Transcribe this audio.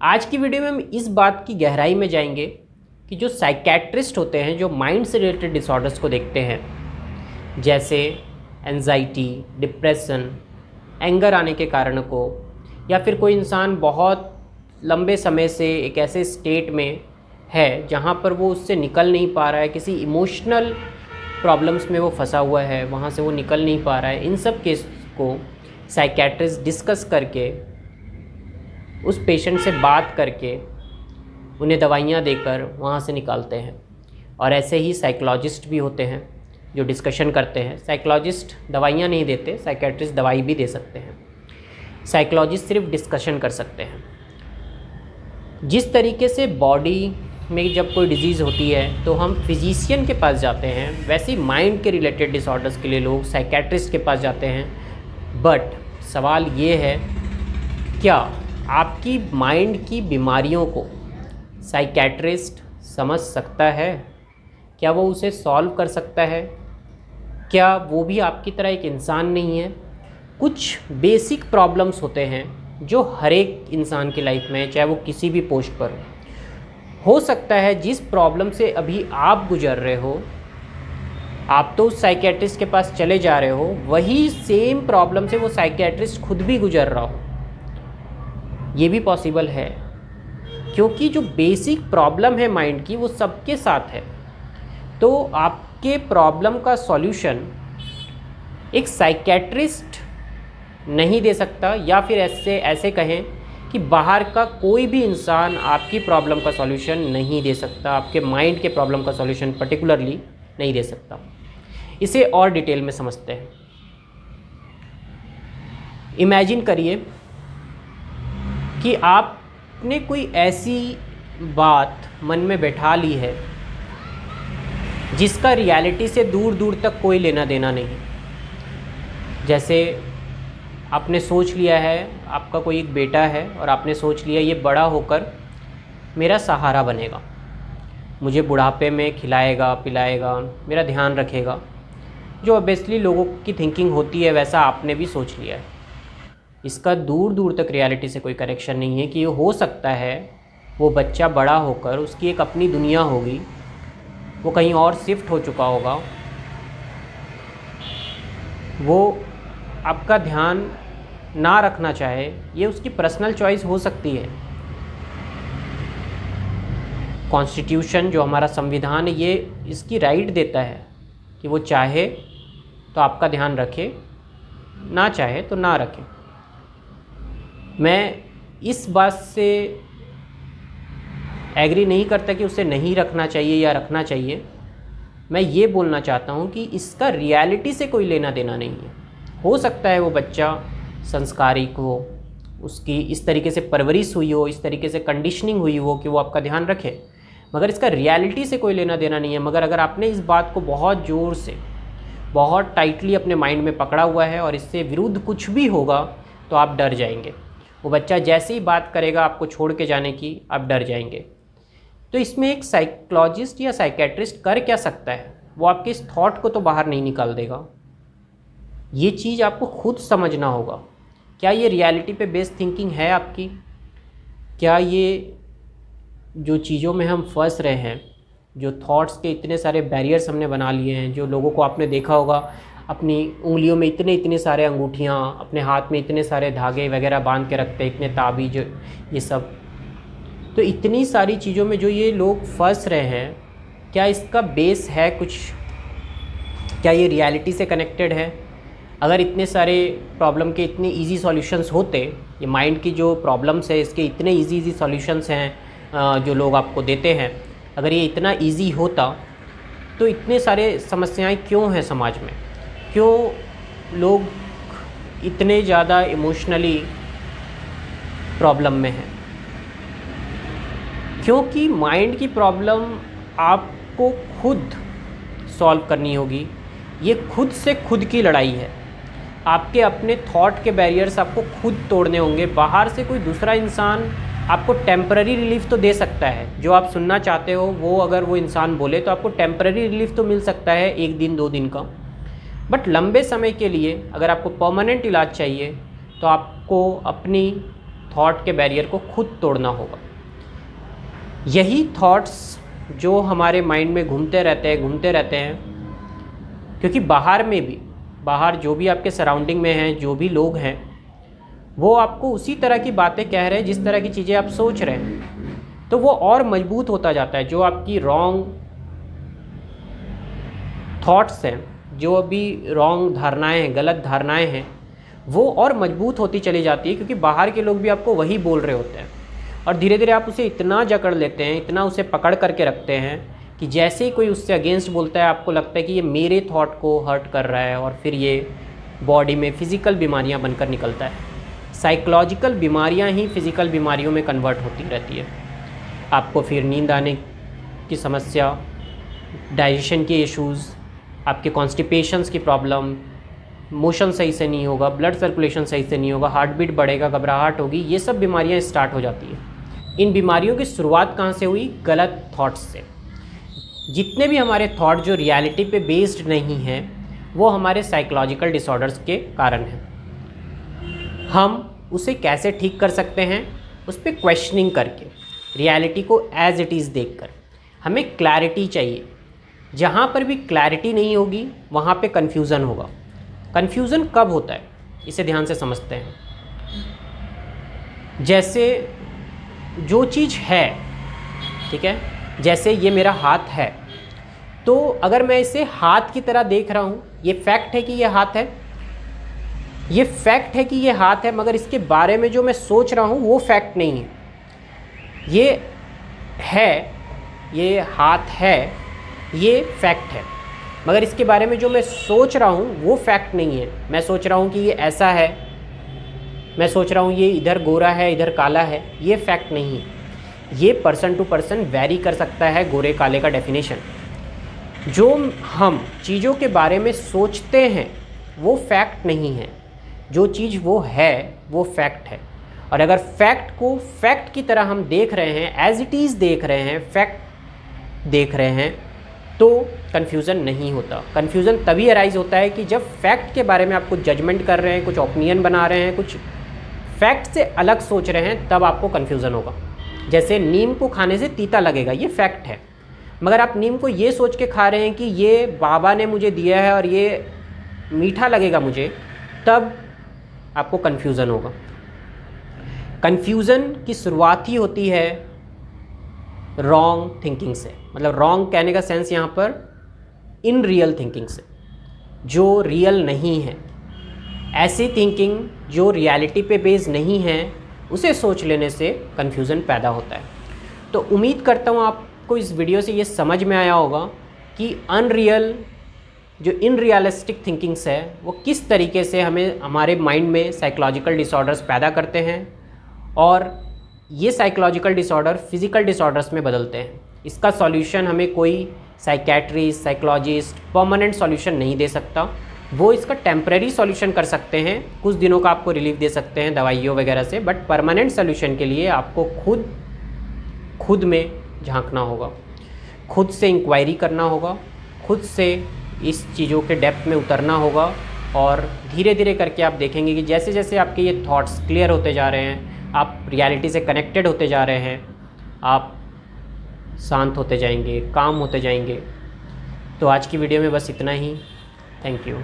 आज की वीडियो में हम इस बात की गहराई में जाएंगे कि जो साइकेट्रिस्ट होते हैं, जो माइंड से रिलेटेड डिसऑर्डर्स को देखते हैं, जैसे एंजाइटी, डिप्रेशन, एंगर आने के कारण को, या फिर कोई इंसान बहुत लंबे समय से एक ऐसे स्टेट में है जहाँ पर वो उससे निकल नहीं पा रहा है, किसी इमोशनल प्रॉब्लम्स में वो फंसा हुआ है, वहाँ से वो निकल नहीं पा रहा है। इन सब केस को साइकेट्रिस्ट डिस्कस करके, उस पेशेंट से बात करके, उन्हें दवाइयाँ देकर वहाँ से निकालते हैं। और ऐसे ही साइकोलॉजिस्ट भी होते हैं जो डिस्कशन करते हैं। साइकोलॉजिस्ट दवाइयाँ नहीं देते, साइकेट्रिस्ट दवाई भी दे सकते हैं। साइकोलॉजिस्ट सिर्फ डिस्कशन कर सकते हैं। जिस तरीके से बॉडी में जब कोई डिजीज़ होती है तो हम फिजिशियन के पास जाते हैं, वैसे ही माइंड के रिलेटेड डिसऑर्डर्स के लिए लोग साइकेट्रिस्ट के पास जाते हैं। बट सवाल ये है, क्या आपकी माइंड की बीमारियों को साइकेट्रिस्ट समझ सकता है? क्या वो उसे सॉल्व कर सकता है? क्या वो भी आपकी तरह एक इंसान नहीं है? कुछ बेसिक प्रॉब्लम्स होते हैं जो हर एक इंसान की लाइफ में, चाहे वो किसी भी पोस्ट पर हो सकता है जिस प्रॉब्लम से अभी आप गुजर रहे हो, आप तो उस साइकेट्रिस्ट के पास चले जा रहे हो, वही सेम प्रॉब्लम से वो साइकेट्रिस्ट खुद भी गुजर रहा हो। ये भी पॉसिबल है, क्योंकि जो बेसिक प्रॉब्लम है माइंड की वो सबके साथ है। तो आपके प्रॉब्लम का सॉल्यूशन एक साइकेट्रिस्ट नहीं दे सकता, या फिर ऐसे कहें कि बाहर का कोई भी इंसान आपकी प्रॉब्लम का सॉल्यूशन नहीं दे सकता, आपके माइंड के प्रॉब्लम का सॉल्यूशन पर्टिकुलरली नहीं दे सकता। इसे और डिटेल में समझते हैं। इमेजिन करिए कि आपने कोई ऐसी बात मन में बैठा ली है जिसका रियलिटी से दूर दूर तक कोई लेना देना नहीं। जैसे आपने सोच लिया है, आपका कोई एक बेटा है और आपने सोच लिया ये बड़ा होकर मेरा सहारा बनेगा, मुझे बुढ़ापे में खिलाएगा पिलाएगा, मेरा ध्यान रखेगा। जो ऑब्वियसली लोगों की थिंकिंग होती है वैसा आपने भी सोच लिया है। इसका दूर दूर तक रियलिटी से कोई कनेक्शन नहीं है कि ये हो सकता है वो बच्चा बड़ा होकर उसकी एक अपनी दुनिया होगी, वो कहीं और शिफ्ट हो चुका होगा, वो आपका ध्यान ना रखना चाहे, ये उसकी पर्सनल चॉइस हो सकती है। कॉन्स्टिट्यूशन जो हमारा संविधान है ये इसकी राइट देता है कि वो चाहे तो आपका ध्यान रखे, ना चाहे तो ना रखे। मैं इस बात से एग्री नहीं करता कि उसे नहीं रखना चाहिए या रखना चाहिए। मैं ये बोलना चाहता हूँ कि इसका रियलिटी से कोई लेना देना नहीं है। हो सकता है वो बच्चा संस्कारिक हो, उसकी इस तरीके से परवरिश हुई हो, इस तरीके से कंडीशनिंग हुई हो कि वो आपका ध्यान रखे, मगर इसका रियलिटी से कोई लेना देना नहीं है। मगर अगर आपने इस बात को बहुत ज़ोर से, बहुत टाइटली अपने माइंड में पकड़ा हुआ है और इससे विरुद्ध कुछ भी होगा तो आप डर जाएंगे। वो बच्चा जैसे ही बात करेगा आपको छोड़ के जाने की, आप डर जाएंगे। तो इसमें एक साइकोलॉजिस्ट या साइकेट्रिस्ट कर क्या सकता है? वो आपके इस थॉट को तो बाहर नहीं निकाल देगा। ये चीज़ आपको खुद समझना होगा। क्या ये रियलिटी पे बेस्ड थिंकिंग है आपकी? क्या ये जो चीज़ों में हम फंस रहे हैं, जो थॉट्स के इतने सारे बैरियर्स हमने बना लिए हैं, जो लोगों को आपने देखा होगा अपनी उंगलियों में इतने सारे अंगूठियाँ, अपने हाथ में इतने सारे धागे वगैरह बांध के रखते हैं, इतने ताबीज, ये सब। तो इतनी सारी चीज़ों में जो ये लोग फंस रहे हैं, क्या इसका बेस है कुछ? क्या ये रियलिटी से कनेक्टेड है? अगर इतने सारे प्रॉब्लम के इतने इजी सॉल्यूशंस होते, ये माइंड की जो प्रॉब्लम्स है इसके इतने इजी सॉल्यूशंस हैं जो लोग आपको देते हैं, अगर ये इतना इजी होता तो इतने सारे समस्याएं क्यों हैं समाज में? क्यों लोग इतने ज़्यादा इमोशनली प्रॉब्लम में हैं? क्योंकि माइंड की प्रॉब्लम आपको खुद सॉल्व करनी होगी। ये खुद से खुद की लड़ाई है। आपके अपने थॉट के बैरियर्स आपको खुद तोड़ने होंगे। बाहर से कोई दूसरा इंसान आपको टेम्पररी रिलीफ तो दे सकता है, जो आप सुनना चाहते हो वो अगर वो इंसान बोले तो आपको टेम्पररी रिलीफ तो मिल सकता है, 1 दिन 2 दिन का। बट लंबे समय के लिए अगर आपको परमानेंट इलाज चाहिए तो आपको अपनी थॉट के बैरियर को खुद तोड़ना होगा। यही थॉट्स जो हमारे माइंड में घूमते रहते हैं, क्योंकि बाहर जो भी आपके सराउंडिंग में हैं, जो भी लोग हैं, वो आपको उसी तरह की बातें कह रहे हैं जिस तरह की चीज़ें आप सोच रहे हैं, तो वो और मजबूत होता जाता है। जो आपकी रॉन्ग थॉट्स हैं, जो अभी रॉन्ग धारणाएं हैं, गलत धारणाएं हैं, वो और मजबूत होती चली जाती है, क्योंकि बाहर के लोग भी आपको वही बोल रहे होते हैं। और धीरे धीरे आप उसे इतना जकड़ लेते हैं, इतना उसे पकड़ करके रखते हैं कि जैसे ही कोई उससे अगेंस्ट बोलता है, आपको लगता है कि ये मेरे थॉट को हर्ट कर रहा है, और फिर ये बॉडी में फ़िज़िकल बीमारियां बनकर निकलता है। साइकोलॉजिकल बीमारियां ही फ़िज़िकल बीमारियों में कन्वर्ट होती रहती है। आपको फिर नींद आने की समस्या, डाइजेशन के इश्यूज़, आपके कॉन्स्टिपेशंस की प्रॉब्लम, मोशन सही से नहीं होगा, ब्लड सर्कुलेशन सही से नहीं होगा, हार्ट बीट बढ़ेगा, घबराहट होगी, ये सब बीमारियां स्टार्ट हो जाती हैं। इन बीमारियों की शुरुआत कहाँ से हुई? गलत थॉट्स से। जितने भी हमारे थॉट जो रियलिटी पे बेस्ड नहीं हैं, वो हमारे साइकोलॉजिकल डिसऑर्डर्स के कारण हैं। हम उसे कैसे ठीक कर सकते हैं? उस पर क्वेश्चनिंग करके, रियलिटी को एज इट इज़ देखकर। हमें क्लैरिटी चाहिए। जहाँ पर भी क्लैरिटी नहीं होगी, वहाँ पे कन्फ्यूज़न होगा। कन्फ्यूज़न कब होता है, इसे ध्यान से समझते हैं। जैसे जो चीज़ है, ठीक है, जैसे ये मेरा हाथ है, तो अगर मैं इसे हाथ की तरह देख रहा हूँ, ये फैक्ट है कि ये हाथ है, ये फैक्ट है कि ये हाथ है, मगर इसके बारे में जो मैं सोच रहा हूँ वो फैक्ट नहीं है। ये है, ये हाथ है, ये फैक्ट है, मगर इसके बारे में जो मैं सोच रहा हूँ वो फैक्ट नहीं है। मैं सोच रहा हूँ कि ये ऐसा है, मैं सोच रहा हूँ ये इधर गोरा है, इधर काला है, ये फैक्ट नहीं है। ये पर्सन टू पर्सन वैरी कर सकता है गोरे काले का डेफिनेशन। जो हम चीज़ों के बारे में सोचते हैं वो फैक्ट नहीं है, जो चीज़ वो है वो फैक्ट है। और अगर फैक्ट को फैक्ट की तरह हम देख रहे हैं, एज इट इज़ देख रहे हैं, फैक्ट देख रहे हैं, तो कन्फ्यूज़न नहीं होता। कन्फ्यूज़न तभी अराइज होता है कि जब फैक्ट के बारे में आप कुछ जजमेंट कर रहे हैं, कुछ ओपिनियन बना रहे हैं, कुछ फैक्ट से अलग सोच रहे हैं, तब आपको कन्फ्यूज़न होगा। जैसे नीम को खाने से तीता लगेगा, ये फैक्ट है, मगर आप नीम को ये सोच के खा रहे हैं कि ये बाबा ने मुझे दिया है और ये मीठा लगेगा मुझे, तब आपको कन्फ्यूज़न होगा। कन्फ्यूज़न की शुरुआत ही होती है रॉन्ग थिंकिंग से। मतलब रॉन्ग कहने का सेंस यहाँ पर इन रियल थिंकिंग से, जो रियल नहीं है। ऐसी थिंकिंग जो रियलिटी पे बेस्ड नहीं है, उसे सोच लेने से कन्फ्यूज़न पैदा होता है। तो उम्मीद करता हूँ आपको इस वीडियो से ये समझ में आया होगा कि अनरियल, जो इनरियलिस्टिक थिंकिंग्स है, वो किस तरीके से हमें हमारे माइंड में साइकोलॉजिकल डिसऑर्डर्स पैदा करते हैं, और ये साइकोलॉजिकल डिसऑर्डर फिज़िकल डिसऑर्डर्स में बदलते हैं। इसका सॉल्यूशन हमें कोई साइकेट्रिस्ट, साइकोलॉजिस्ट परमानेंट सॉल्यूशन नहीं दे सकता। वो इसका टेम्परेरी सॉल्यूशन कर सकते हैं, कुछ दिनों का आपको रिलीफ दे सकते हैं दवाइयों वगैरह से, बट परमानेंट सॉल्यूशन के लिए आपको खुद में झांकना होगा, खुद से इंक्वायरी करना होगा, खुद से इस चीज़ों के डेप्थ में उतरना होगा। और धीरे धीरे करके आप देखेंगे कि जैसे जैसे आपके ये थॉट्स क्लियर होते जा रहे हैं, आप रियलिटी से कनेक्टेड होते जा रहे हैं, आप शांत होते जाएंगे, काम होते जाएंगे। तो आज की वीडियो में बस इतना ही। Thank you.